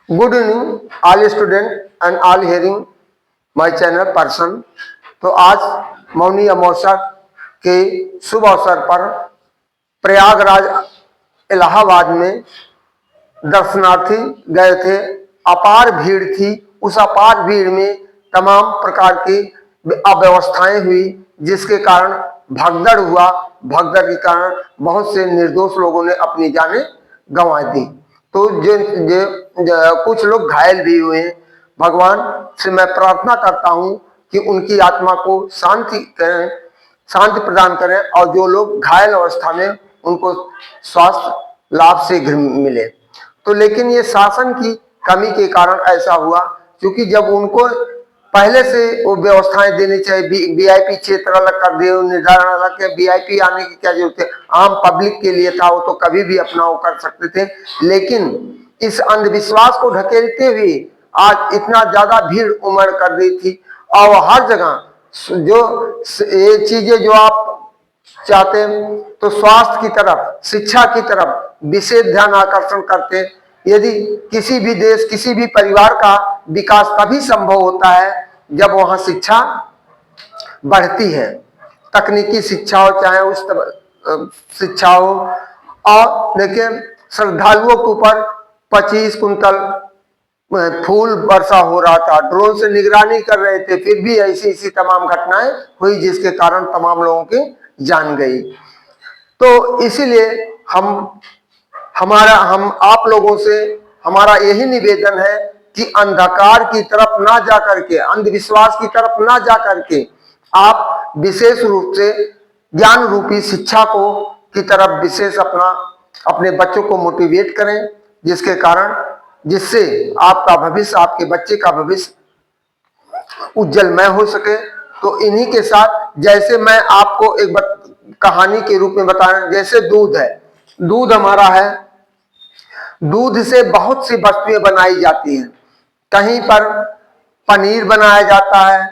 Good evening all student and all hearing my channel person. तो आज मौनी अमावस्या के शुभ अवसर पर प्रयागराज इलाहाबाद में दर्शनार्थी गए थे। अपार भीड़ थी। उस अपार भीड़ में तमाम प्रकार की अव्यवस्थाएं हुई, जिसके कारण भगदड़ हुआ। भगदड़ के कारण बहुत से निर्दोष लोगों ने अपनी जानें गंवा दी। तो कुछ लोग घायल भी हुए हैं। भगवान से मैं प्रार्थना करता हूं कि उनकी आत्मा को शांति करें, शांति प्रदान करें, और जो लोग घायल अवस्था में उनको स्वास्थ्य लाभ से मिले। तो लेकिन ये शासन की कमी के कारण ऐसा हुआ, क्योंकि जब उनको पहले से वो व्यवस्थाएं देनी चाहिए, वीआईपी क्षेत्र अलग कर दिए, निर्धारण अलग के, वीआईपी आने की क्या जरूरत है, आम पब्लिक के लिए था, वो तो कभी भी अपना वो कर सकते थे। लेकिन इस अंधविश्वास को ढकेलते हुए आज इतना ज्यादा भीड़ उमड़ कर रही थी, और हर जगह जो ये चीजें जो आप चाहते हैं, तो स्वास्थ्य की तरफ, शिक्षा की तरफ विशेष ध्यान आकर्षण करते हैं। यदि किसी भी देश, किसी भी परिवार का विकास तभी संभव होता है जब वहां शिक्षा बढ़ती है। तकनीकी शिक्षा हो, चाहे उस शिक्षा हो। और देखिए, श्रद्धालुओं के ऊपर 25 कुंतल फूल वर्षा हो रहा था, ड्रोन से निगरानी कर रहे थे, फिर भी ऐसी ऐसी तमाम घटनाएं हुई, जिसके कारण तमाम लोगों की जान गई। तो इसीलिए हम आप लोगों से हमारा यही निवेदन है कि अंधकार की तरफ ना जा करके, अंधविश्वास की तरफ ना जा करके, आप विशेष रूप से ज्ञान रूपी शिक्षा को की तरफ विशेष अपने बच्चों को मोटिवेट करें, जिसके कारण, जिससे आपका भविष्य, आपके बच्चे का भविष्य उज्जवलमय हो सके। तो इन्हीं के साथ, जैसे मैं आपको एक कहानी के रूप में बताएं, जैसे दूध है, दूध हमारा है, दूध से बहुत सी वस्तुएं बनाई जाती हैं। कहीं पर पनीर बनाया जाता है,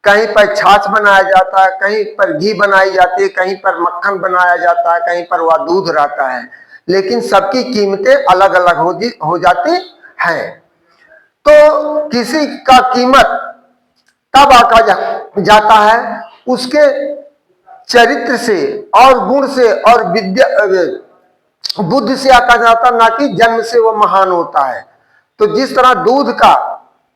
कहीं पर छाछ बनाया जाता है, कहीं पर घी बनाई जाती है, कहीं पर मक्खन बनाया जाता है, कहीं पर वह दूध रहता है। लेकिन सबकी कीमतें अलग अलग हो जाती हैं। तो किसी का कीमत तब आका जाता है उसके चरित्र से और गुण से और विद्या बुद्धि से आका जाता, ना कि जन्म से वो महान होता है। तो जिस तरह दूध का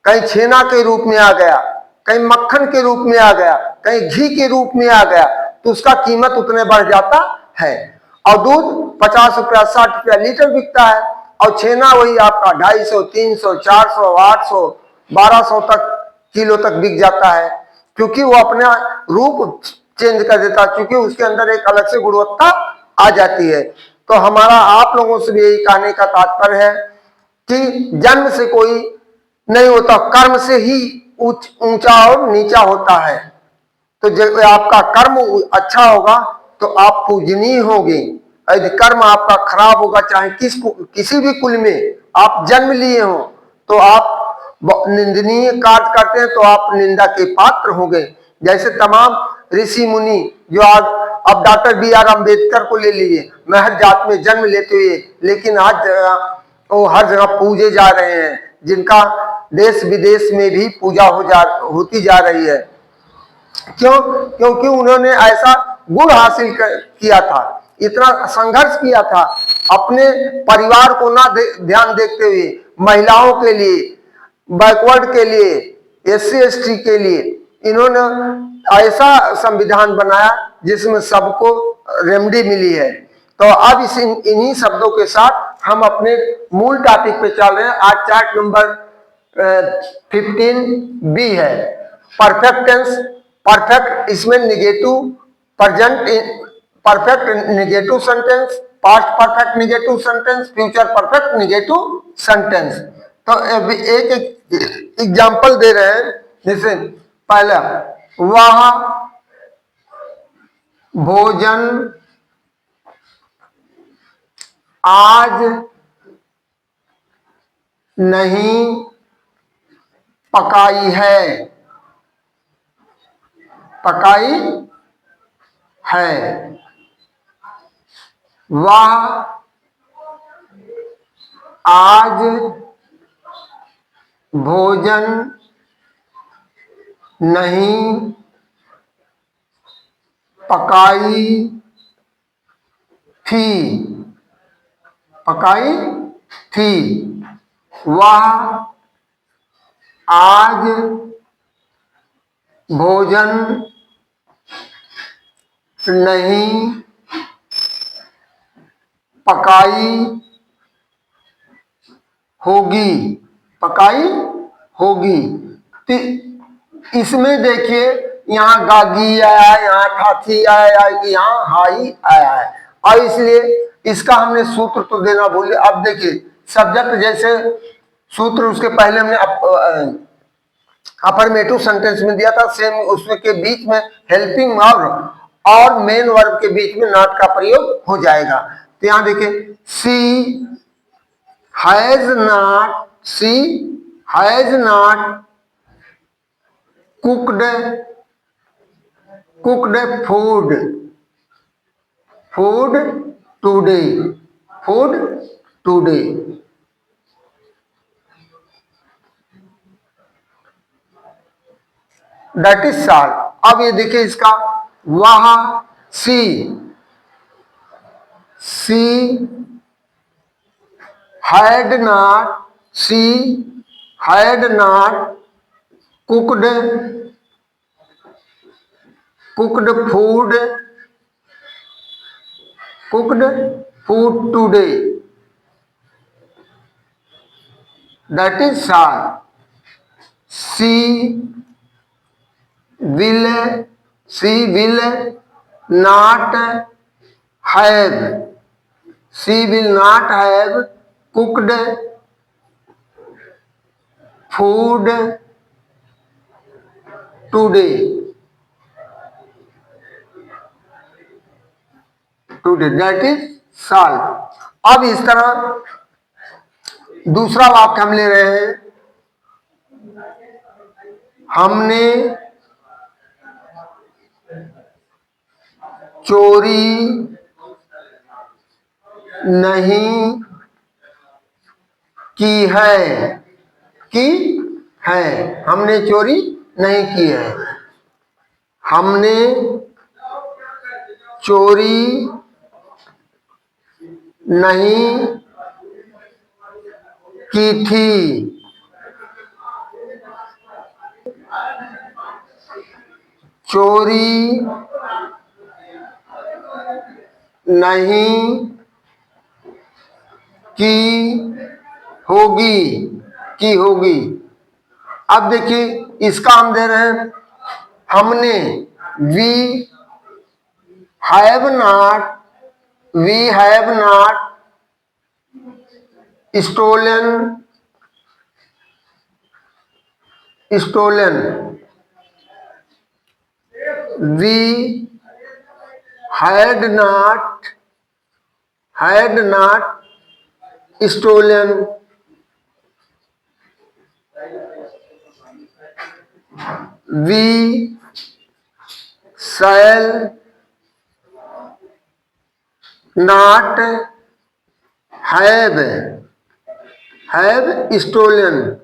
कहीं छेना के रूप में आ गया, कहीं मक्खन के रूप में आ गया, कहीं घी के रूप में आ गया, तो उसका कीमत उतने बढ़ जाता है। और दूध 50 रुपया 60 रुपया लीटर बिकता है, और छेना वही आपका 250, 300, 400, 800, 1200 तक किलो तक बिक जाता है, क्योंकि वो अपना रूप चेंज कर देता है, क्योंकि उसके अंदर एक अलग से गुणवत्ता आ जाती है। तो हमारा आप लोगों से भी यही कहने का तात्पर्य है कि जन्म से कोई नहीं होता, कर्म से ही ऊंचा और नीचा होता है। तो जब आपका कर्म अच्छा होगा तो आप पूजनीय होंगे। यदि कर्म आपका खराब होगा, चाहे किसी भी कुल में आप जन्म लिए हो, तो आप निंदनीय कार्य करते हैं तो आप निंदा के पात्र होंगे। जैसे तमाम ऋषि मुनि जो आज, अब डॉक्टर BR अम्बेडकर को ले लीजिए, महज जात में जन्म लेते हुए, लेकिन आज वो हर जगह पूजे जा रहे हैं, जिनका देश विदेश में भी पूजा होती जा रही है। क्यों? क्योंकि उन्होंने ऐसा गुण हासिल किया था, इतना संघर्ष किया था, अपने परिवार को ना ध्यान देखते हुए, महिलाओं के लिए, बैकवर्ड के लिए, SC ST के लिए इन्होंने ऐसा संविधान बनाया जिसमें सबको रेमडी मिली है। तो अब इन्हीं शब्दों के साथ हम अपने मूल टॉपिक पे चल रहे हैं। आज चार्ट नंबर 15B है, परफेक्ट टेंस। परफेक्ट इसमें negative, present perfect negative sentence, past perfect negative sentence, future perfect negative sentence. तो एक एग्जांपल दे रहे हैं। जैसे पहला, वह भोजन आज नहीं पकाई है, पकाई है। वह आज भोजन नहीं पकाई थी, पकाई थी। वह आज भोजन नहीं पकाई होगी, पकाई होगी। तो इसमें देखिए यहाँ गागी आया है, यहाँ ठाथी आया है, यहाँ हाई आया है, और इसलिए इसका हमने सूत्र तो देना भूले। अब देखिए सब्जेक्ट जैसे सूत्र उसके पहले हमने अफर्मेटिव सेंटेंस में दिया था, सेम उसमें के बीच में हेल्पिंग और मेन वर्ब के बीच में नॉट का प्रयोग हो जाएगा। तो यहां देखिए she has not cooked food today. That is solve. अब ये देखिए इसका वह she had not cooked food today. That is solve. She will not have cooked food today। That is solved। अब इस तरह दूसरा वाक्य हम ले रहे हैं। हमने चोरी नहीं की है, हमने चोरी नहीं की है। हमने चोरी नहीं की थी। चोरी नहीं की होगी। अब देखिए इसका हम दे रहे हैं हमने we have not stolen we had not stolen। We shall not have stolen।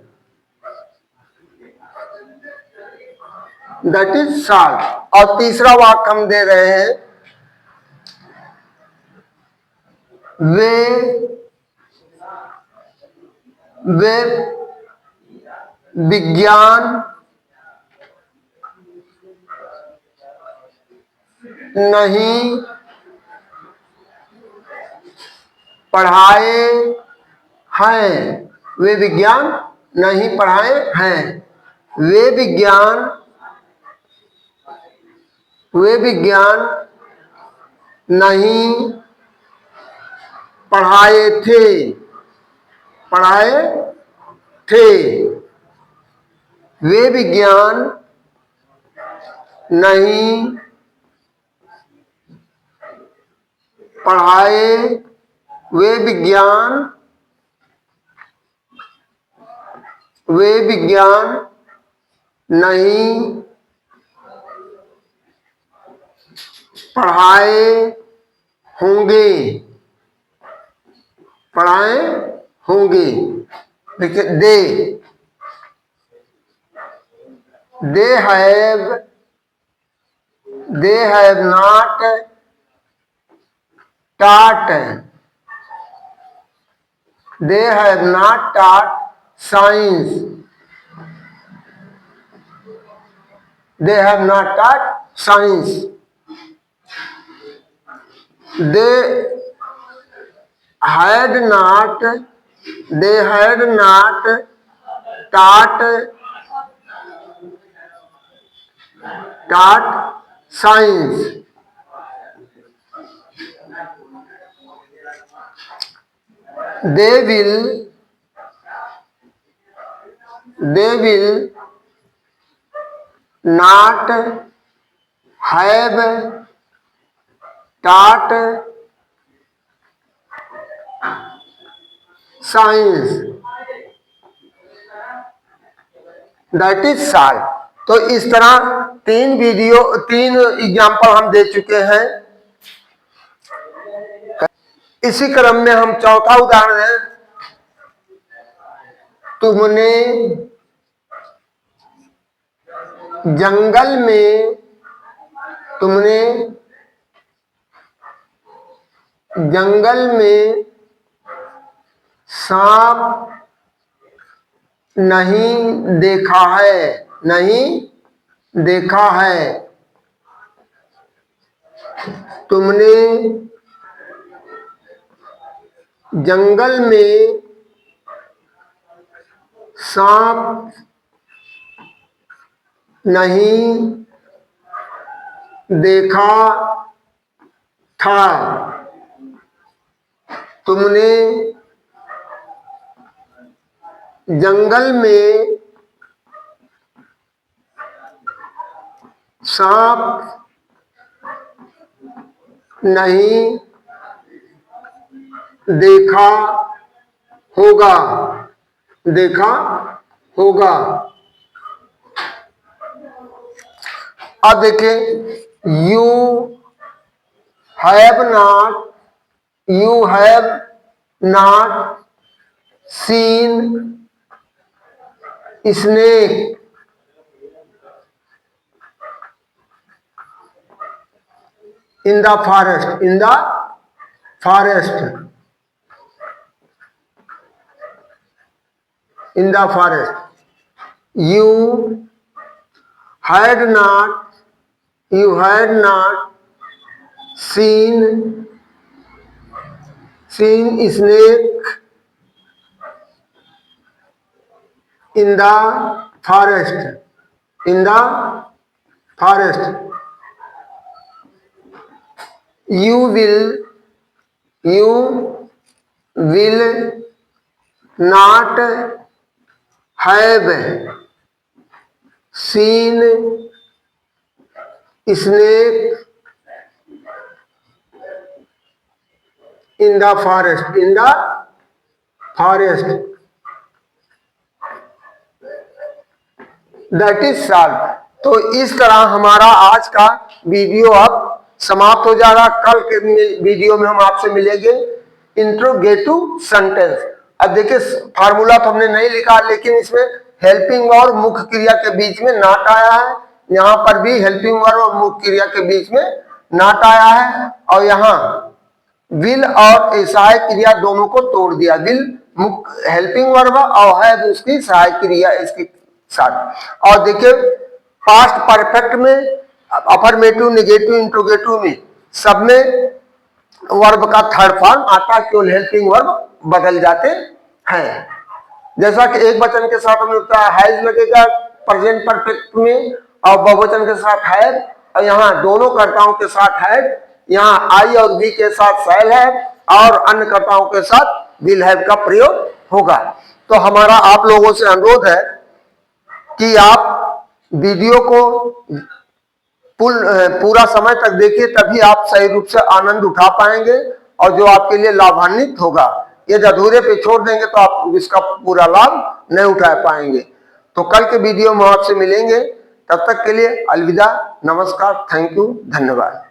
That is solve. और तीसरा वाक्य हम दे रहे हैं वे विज्ञान नहीं पढ़ाए हैं। वे विज्ञान नहीं पढ़ाए हैं। वे विज्ञान नहीं पढ़ाए थे। वे विज्ञान नहीं पढ़ाए। वे विज्ञान नहीं पढ़ाए होंगे। देखिए they have not taught science. They have not taught science. They had not taught science. They will not have taught science. That is साल। तो इस तरह तीन एग्जाम्पल हम दे चुके हैं। इसी क्रम में हम चौथा उदाहरण है, तुमने जंगल में सांप नहीं देखा है। तुमने जंगल में सांप नहीं देखा था। तुमने जंगल में सांप नहीं देखा होगा। अब देखिए, you have not seen snake in the forest. You had not seen snake in the forest. You will not have seen snake in the forest. That is solve. तो इस तरह हमारा आज का वीडियो अब समाप्त हो जाएगा। कल के वीडियो में हम आपसे मिलेंगे इंट्रोगेटिव सेंटेंस। अब देखिए, फार्मूला तो हमने नहीं लिखा, लेकिन इसमें हेल्पिंग और मुख्य क्रिया के बीच में नॉट आया है। यहाँ पर भी हेल्पिंग वर्ब और मुख्य क्रिया के बीच में नॉट आया है, और यहाँ विल और सहायक क्रिया दोनों को तोड़ दिया। विल हेल्पिंग वर्ब और है उसकी सहायक क्रिया इसके साथ। और देखिए, पास्ट परफेक्ट में, अफर्मेटिव, नेगेटिव, इंट्रोगेटिव में सब में वर्ब का थर्ड फॉर्म आता, केवल हेल्पिंग वर्ब बदल जाते हैं। जैसा कि एक वचन के साथ हमें होता है हैज लगेगा प्रेजेंट परफेक्ट में, और बहुवचन के साथ हैव, और यहाँ दोनों कर्ताओं के साथ हैड, यहाँ आई और बी के साथ शैल है, और अन्य कर्ताओं के साथ विल हैव का प्रयोग होगा। तो हमारा आप लोगों से अनुरोध है कि आप वीडियो को पूरा समय तक देखिए, तभी आप सही रूप से आनंद उठा पाएंगे और जो आपके लिए लाभान्वित होगा। यदि अधूरे पे छोड़ देंगे तो आप इसका पूरा लाभ नहीं उठा पाएंगे। तो कल के वीडियो में आपसे मिलेंगे, तब तक के लिए अलविदा, नमस्कार, थैंक यू, धन्यवाद।